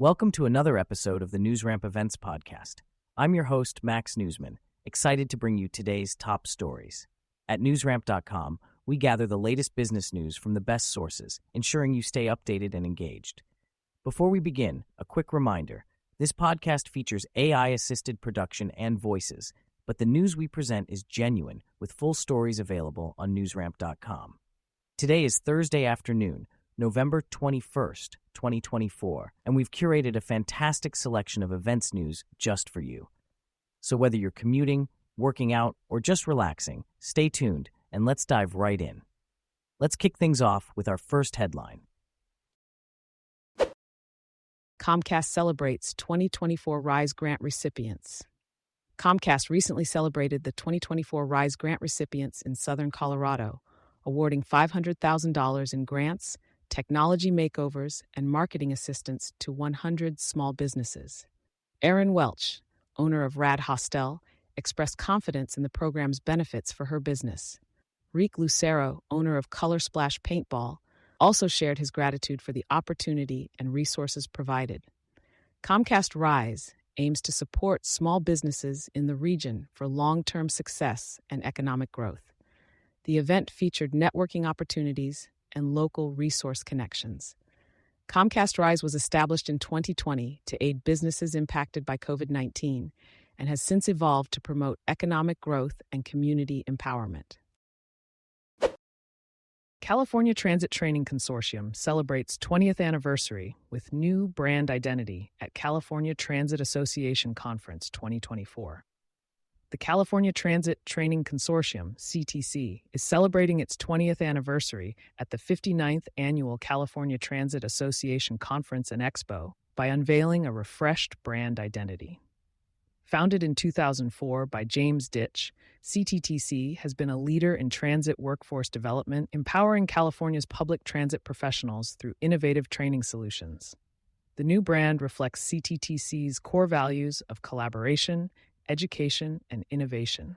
Welcome to another episode of the NewsRamp Events Podcast. I'm your host, Max Newsman, excited to bring you today's top stories. At newsramp.com, we gather the latest business news from the best sources, ensuring you stay updated and engaged. Before we begin, a quick reminder. This podcast features AI-assisted production and voices, but the news we present is genuine, with full stories available on newsramp.com. Today is Thursday afternoon, November 21st, 2024, and we've curated a fantastic selection of events news just for you. So whether you're commuting, working out, or just relaxing, stay tuned and let's dive right in. Let's kick things off with our first headline. Comcast celebrates 2024 RISE grant recipients. Comcast recently celebrated the 2024 RISE grant recipients in Southern Colorado, awarding $500,000 in grants, technology makeovers, and marketing assistance to 100 small businesses. Erin Welch, owner of Rad Hostel, expressed confidence in the program's benefits for her business. Rick Lucero, owner of Color Splash Paintball, also shared his gratitude for the opportunity and resources provided. Comcast RISE aims to support small businesses in the region for long-term success and economic growth. The event featured networking opportunities and local resource connections. Comcast RISE was established in 2020 to aid businesses impacted by COVID-19 and has since evolved to promote economic growth and community empowerment. California Transit Training Consortium celebrates 20th anniversary with new brand identity at California Transit Association Conference 2024. The California Transit Training Consortium, CTC, is celebrating its 20th anniversary at the 59th Annual California Transit Association Conference and Expo by unveiling a refreshed brand identity. Founded in 2004 by James Ditch, CTTC has been a leader in transit workforce development, empowering California's public transit professionals through innovative training solutions. The new brand reflects CTTC's core values of collaboration, education, and innovation.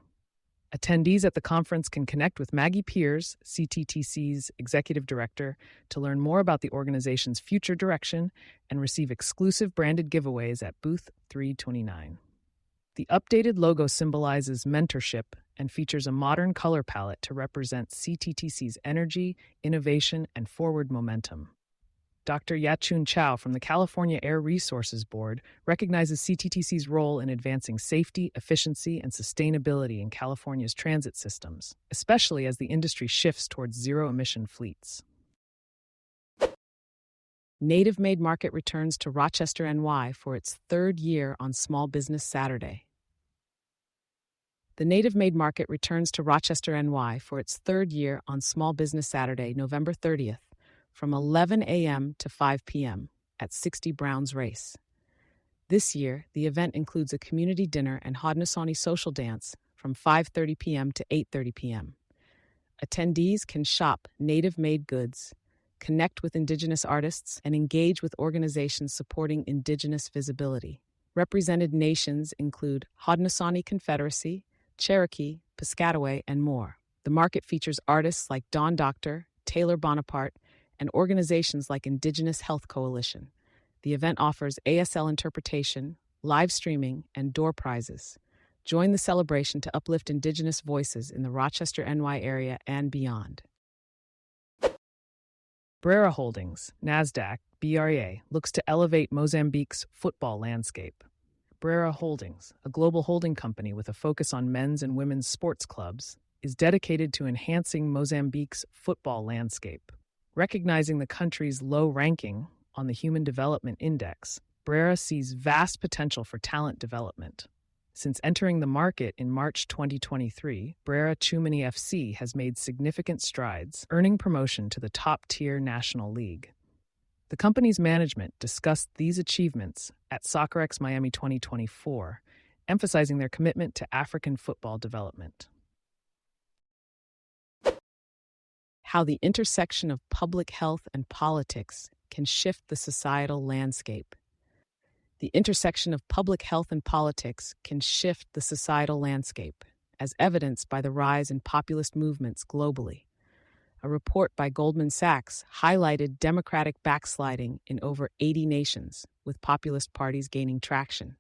Attendees at the conference can connect with Maggie Piers, CTTC's executive director, to learn more about the organization's future direction and receive exclusive branded giveaways at Booth 329. The updated logo symbolizes mentorship and features a modern color palette to represent CTTC's energy, innovation, and forward momentum. Dr. Yachun Chow from the California Air Resources Board recognizes CTTC's role in advancing safety, efficiency, and sustainability in California's transit systems, especially as the industry shifts towards zero-emission fleets. Native Made Market returns to Rochester NY for its third year on Small Business Saturday. The Native Made Market returns to Rochester NY for its third year on Small Business Saturday, November 30th, from 11 a.m. to 5 p.m. at 60 Browns Race. This year, the event includes a community dinner and Haudenosaunee social dance from 5:30 p.m. to 8:30 p.m. Attendees can shop native-made goods, connect with Indigenous artists, and engage with organizations supporting Indigenous visibility. Represented nations include Haudenosaunee Confederacy, Cherokee, Piscataway, and more. The market features artists like Dawn Doctor, Taylor Bonaparte, and organizations like Indigenous Health Coalition. The event offers ASL interpretation, live streaming, and door prizes. Join the celebration to uplift Indigenous voices in the Rochester NY area and beyond. Brera Holdings, NASDAQ, BRA, looks to elevate Mozambique's football landscape. Brera Holdings, a global holding company with a focus on men's and women's sports clubs, is dedicated to enhancing Mozambique's football landscape. Recognizing the country's low ranking on the Human Development Index, Brera sees vast potential for talent development. Since entering the market in March 2023, Brera Chumani FC has made significant strides, earning promotion to the top-tier National League. The company's management discussed these achievements at SoccerX Miami 2024, emphasizing their commitment to African football development. How the intersection of public health and politics can shift the societal landscape. The intersection of public health and politics can shift the societal landscape, as evidenced by the rise in populist movements globally. A report by Goldman Sachs highlighted democratic backsliding in over 80 nations, with populist parties gaining traction.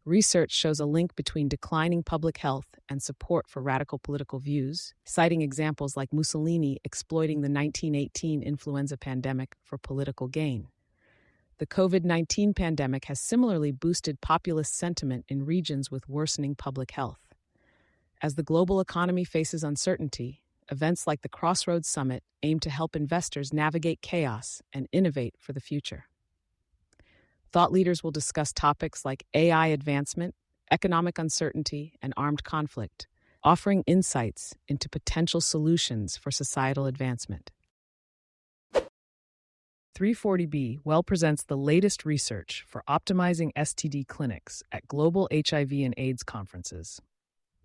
Research shows a link between declining public health and support for radical political views, citing examples like Mussolini exploiting the 1918 influenza pandemic for political gain. The COVID-19 pandemic has similarly boosted populist sentiment in regions with worsening public health. As the global economy faces uncertainty, events like the Crossroads Summit aim to help investors navigate chaos and innovate for the future. Thought leaders will discuss topics like AI advancement, economic uncertainty, and armed conflict, offering insights into potential solutions for societal advancement. 340B Well presents the latest research for optimizing STD clinics at global HIV and AIDS conferences.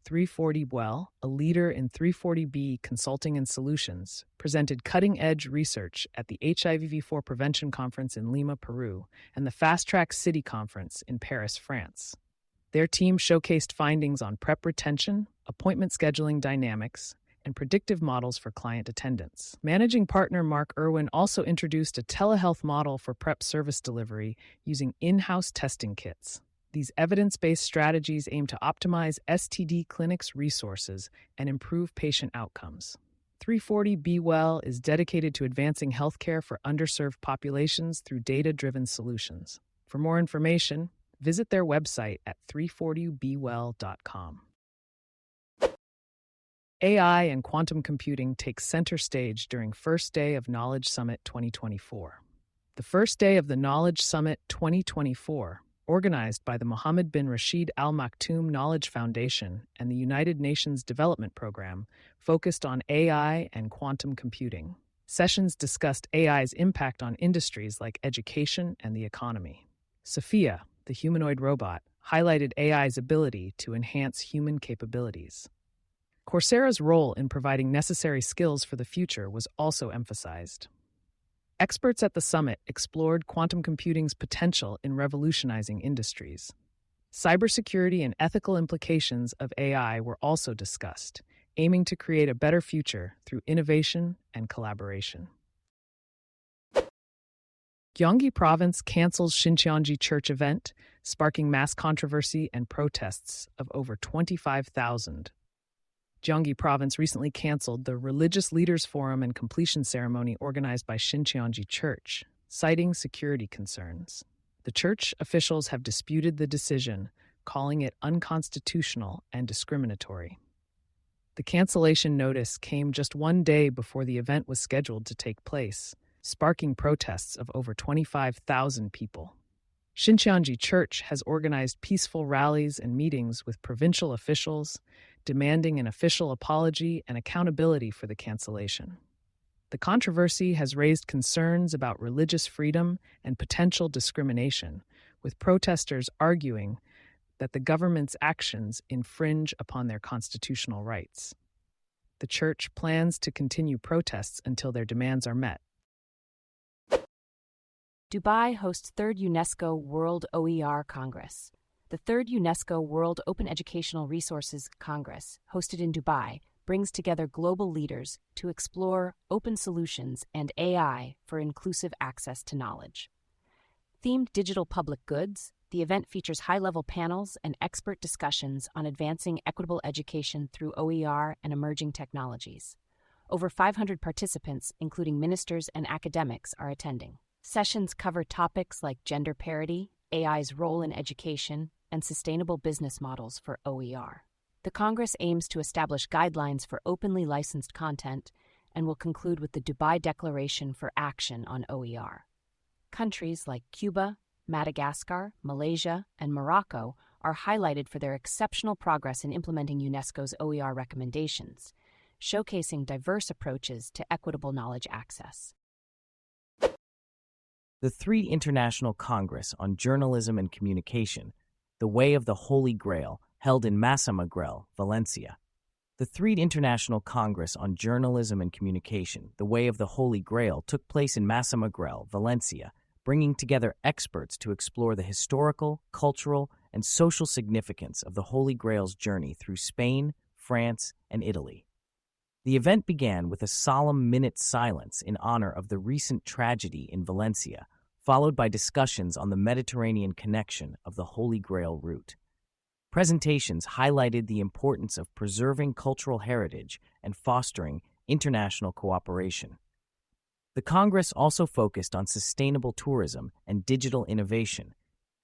340 Well, a leader in 340B consulting and solutions, presented cutting-edge research at the HIV-4 Prevention Conference in Lima, Peru, and the Fast Track City Conference in Paris, France. Their team showcased findings on PrEP retention, appointment scheduling dynamics, and predictive models for client attendance. Managing partner Mark Irwin also introduced a telehealth model for PrEP service delivery using in-house testing kits. These evidence-based strategies aim to optimize STD clinics' resources and improve patient outcomes. 340 Be Well is dedicated to advancing healthcare for underserved populations through data-driven solutions. For more information, visit their website at 340bewell.com. AI and quantum computing take center stage during First Day of Knowledge Summit 2024. The First Day of the Knowledge Summit 2024, organized by the Mohammed bin Rashid Al Maktoum Knowledge Foundation and the United Nations Development Program, focused on AI and quantum computing. Sessions discussed AI's impact on industries like education and the economy. Sophia, the humanoid robot, highlighted AI's ability to enhance human capabilities. Coursera's role in providing necessary skills for the future was also emphasized. Experts at the summit explored quantum computing's potential in revolutionizing industries. Cybersecurity and ethical implications of AI were also discussed, aiming to create a better future through innovation and collaboration. Gyeonggi Province cancels Shincheonji Church event, sparking mass controversy and protests of over 25,000. Gyeonggi Province recently canceled the Religious Leaders Forum and Completion Ceremony organized by Shincheonji Church, citing security concerns. The church officials have disputed the decision, calling it unconstitutional and discriminatory. The cancellation notice came just one day before the event was scheduled to take place, sparking protests of over 25,000 people. Shincheonji Church has organized peaceful rallies and meetings with provincial officials, demanding an official apology and accountability for the cancellation. The controversy has raised concerns about religious freedom and potential discrimination, with protesters arguing that the government's actions infringe upon their constitutional rights. The church plans to continue protests until their demands are met. Dubai hosts 3rd UNESCO World OER Congress. The 3rd UNESCO World Open Educational Resources Congress, hosted in Dubai, brings together global leaders to explore open solutions and AI for inclusive access to knowledge. Themed digital public goods, the event features high-level panels and expert discussions on advancing equitable education through OER and emerging technologies. Over 500 participants, including ministers and academics, are attending. Sessions cover topics like gender parity, AI's role in education, and sustainable business models for OER. The Congress aims to establish guidelines for openly licensed content and will conclude with the Dubai Declaration for Action on OER. Countries like Cuba, Madagascar, Malaysia, and Morocco are highlighted for their exceptional progress in implementing UNESCO's OER recommendations, showcasing diverse approaches to equitable knowledge access. The Third International Congress on Journalism and Communication, The Way of the Holy Grail, held in Massamagrell, Valencia. The Third International Congress on Journalism and Communication, The Way of the Holy Grail, took place in Massamagrell, Valencia, bringing together experts to explore the historical, cultural, and social significance of the Holy Grail's journey through Spain, France, and Italy. The event began with a solemn minute's silence in honor of the recent tragedy in Valencia, followed by discussions on the Mediterranean connection of the Holy Grail route. Presentations highlighted the importance of preserving cultural heritage and fostering international cooperation. The Congress also focused on sustainable tourism and digital innovation,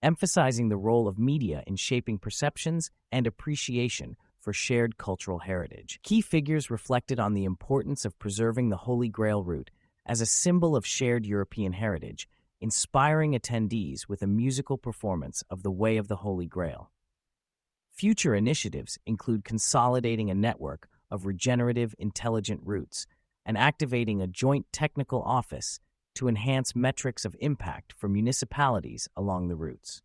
emphasizing the role of media in shaping perceptions and appreciation for shared cultural heritage. Key figures reflected on the importance of preserving the Holy Grail route as a symbol of shared European heritage, inspiring attendees with a musical performance of the Way of the Holy Grail. Future initiatives include consolidating a network of regenerative intelligent routes and activating a joint technical office to enhance metrics of impact for municipalities along the routes.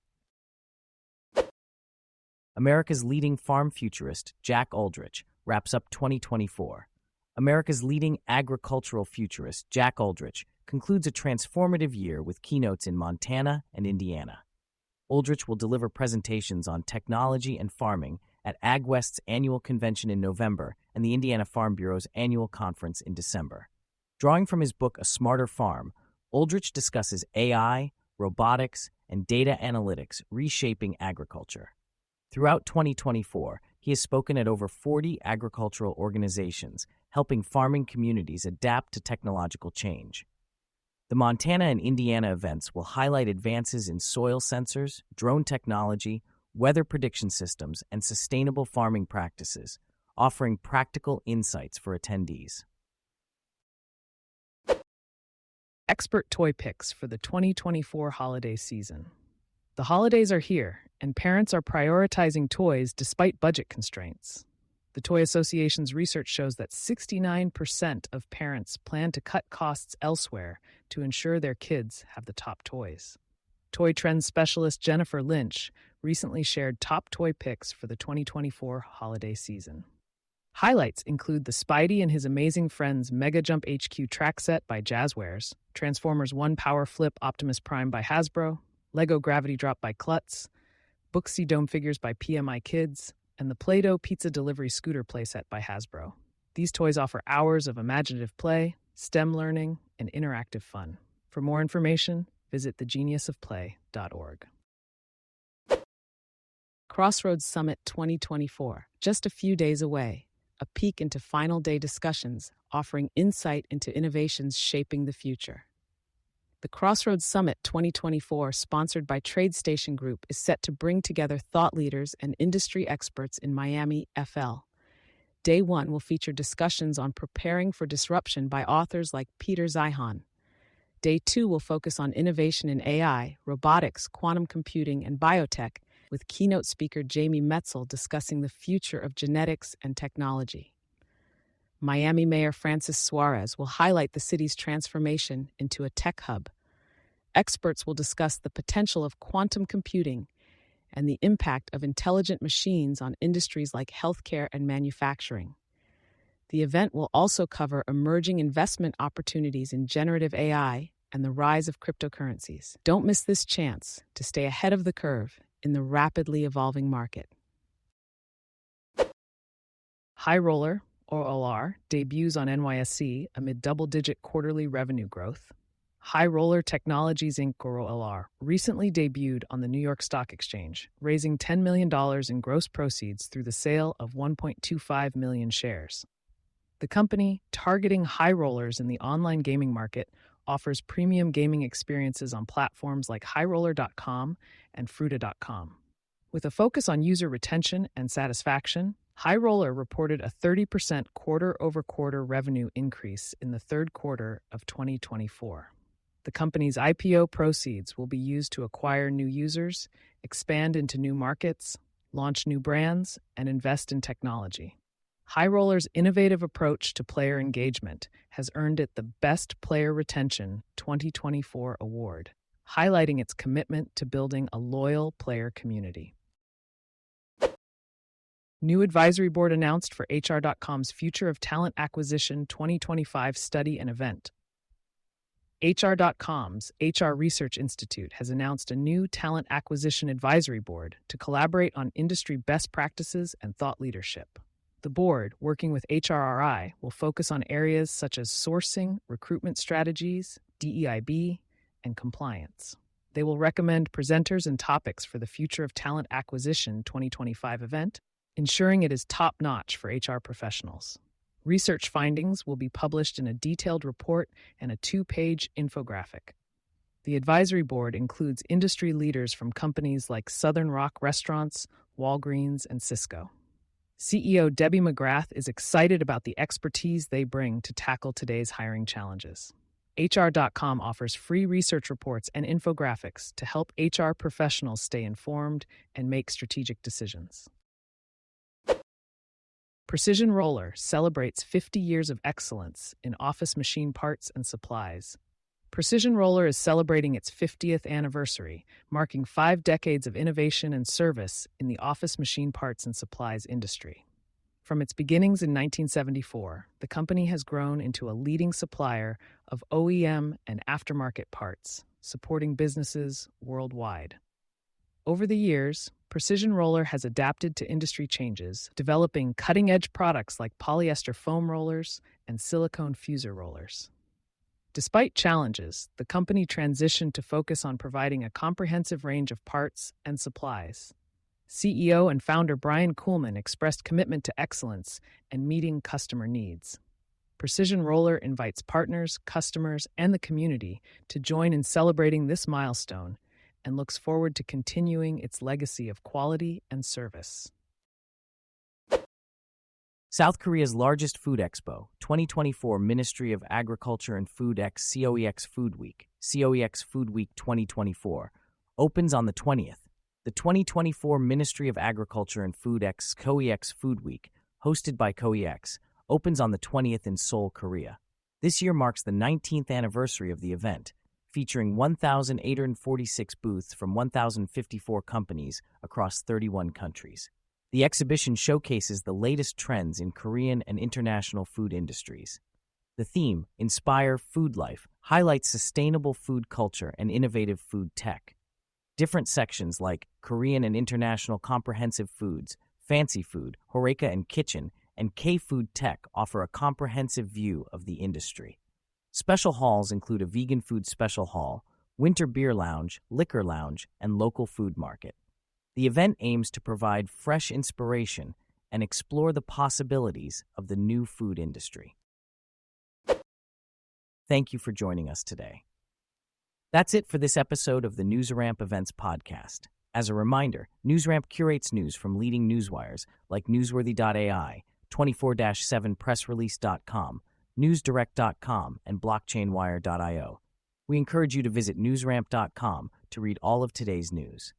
America's leading farm futurist, Jack Aldrich, wraps up 2024. America's leading agricultural futurist, Jack Aldrich, concludes a transformative year with keynotes in Montana and Indiana. Aldrich will deliver presentations on technology and farming at AgWest's annual convention in November and the Indiana Farm Bureau's annual conference in December. Drawing from his book A Smarter Farm, Aldrich discusses AI, robotics, and data analytics reshaping agriculture. Throughout 2024, he has spoken at over 40 agricultural organizations, helping farming communities adapt to technological change. The Montana and Indiana events will highlight advances in soil sensors, drone technology, weather prediction systems, and sustainable farming practices, offering practical insights for attendees. Expert toy picks for the 2024 holiday season. The holidays are here, and parents are prioritizing toys despite budget constraints. The Toy Association's research shows that 69% of parents plan to cut costs elsewhere to ensure their kids have the top toys. Toy trends specialist Jennifer Lynch recently shared top toy picks for the 2024 holiday season. Highlights include the Spidey and His Amazing Friends Mega Jump HQ track set by Jazzwares, Transformers 1 Power Flip Optimus Prime by Hasbro, Lego Gravity Drop by Klutz, Booksy Dome Figures by PMI Kids, and the Play-Doh Pizza Delivery Scooter playset by Hasbro. These toys offer hours of imaginative play, STEM learning, and interactive fun. For more information, visit thegeniusofplay.org. Crossroads Summit 2024, just a few days away. A peek into final day discussions, offering insight into innovations shaping the future. The Crossroads Summit 2024, sponsored by TradeStation Group, is set to bring together thought leaders and industry experts in Miami, FL. Day 1 will feature discussions on preparing for disruption by authors like Peter Zeihan. Day 2 will focus on innovation in AI, robotics, quantum computing, and biotech, with keynote speaker Jamie Metzel discussing the future of genetics and technology. Miami Mayor Francis Suarez will highlight the city's transformation into a tech hub. Experts will discuss the potential of quantum computing and the impact of intelligent machines on industries like healthcare and manufacturing. The event will also cover emerging investment opportunities in generative AI and the rise of cryptocurrencies. Don't miss this chance to stay ahead of the curve in the rapidly evolving market. High Roller, or OR, debuts on NYSE amid double-digit quarterly revenue growth. High Roller Technologies Inc., or OR, recently debuted on the New York Stock Exchange, raising $10 million in gross proceeds through the sale of 1.25 million shares. The company, targeting high rollers in the online gaming market, offers premium gaming experiences on platforms like highroller.com and fruta.com. With a focus on user retention and satisfaction, High Roller reported a 30% quarter-over-quarter revenue increase in the third quarter of 2024. The company's IPO proceeds will be used to acquire new users, expand into new markets, launch new brands, and invest in technology. High Roller's innovative approach to player engagement has earned it the Best Player Retention 2024 award, highlighting its commitment to building a loyal player community. New advisory board announced for HR.com's Future of Talent Acquisition 2025 study and event. HR.com's HR Research Institute has announced a new talent acquisition advisory board to collaborate on industry best practices and thought leadership. The board, working with HRRI, will focus on areas such as sourcing, recruitment strategies, DEIB, and compliance. They will recommend presenters and topics for the Future of Talent Acquisition 2025 event, ensuring it is top-notch for HR professionals. Research findings will be published in a detailed report and a 2-page infographic. The advisory board includes industry leaders from companies like Southern Rock Restaurants, Walgreens, and Cisco. CEO Debbie McGrath is excited about the expertise they bring to tackle today's hiring challenges. HR.com offers free research reports and infographics to help HR professionals stay informed and make strategic decisions. Precision Roller celebrates 50 years of excellence in office machine parts and supplies. Precision Roller is celebrating its 50th anniversary, marking 5 decades of innovation and service in the office machine parts and supplies industry. From its beginnings in 1974, the company has grown into a leading supplier of OEM and aftermarket parts, supporting businesses worldwide. Over the years, Precision Roller has adapted to industry changes, developing cutting-edge products like polyester foam rollers and silicone fuser rollers. Despite challenges, the company transitioned to focus on providing a comprehensive range of parts and supplies. CEO and founder Brian Kuhlman expressed commitment to excellence and meeting customer needs. Precision Roller invites partners, customers, and the community to join in celebrating this milestone and looks forward to continuing its legacy of quality and service. South Korea's largest food expo, 2024 Ministry of Agriculture and Food X COEX Food Week, COEX Food Week 2024, opens on the 20th. The 2024 Ministry of Agriculture and Food X COEX Food Week, hosted by COEX, opens on the 20th in Seoul, Korea. This year marks the 19th anniversary of the event, featuring 1,846 booths from 1,054 companies across 31 countries. The exhibition showcases the latest trends in Korean and international food industries. The theme, Inspire Food Life, highlights sustainable food culture and innovative food tech. Different sections like Korean and International Comprehensive Foods, Fancy Food, Horeca and Kitchen, and K-Food Tech offer a comprehensive view of the industry. Special halls include a vegan food special hall, winter beer lounge, liquor lounge, and local food market. The event aims to provide fresh inspiration and explore the possibilities of the new food industry. Thank you for joining us today. That's it for this episode of the NewsRamp Events Podcast. As a reminder, NewsRamp curates news from leading newswires like Newsworthy.ai, 24/7pressrelease.com, NewsDirect.com, and BlockchainWire.io. We encourage you to visit NewsRamp.com to read all of today's news.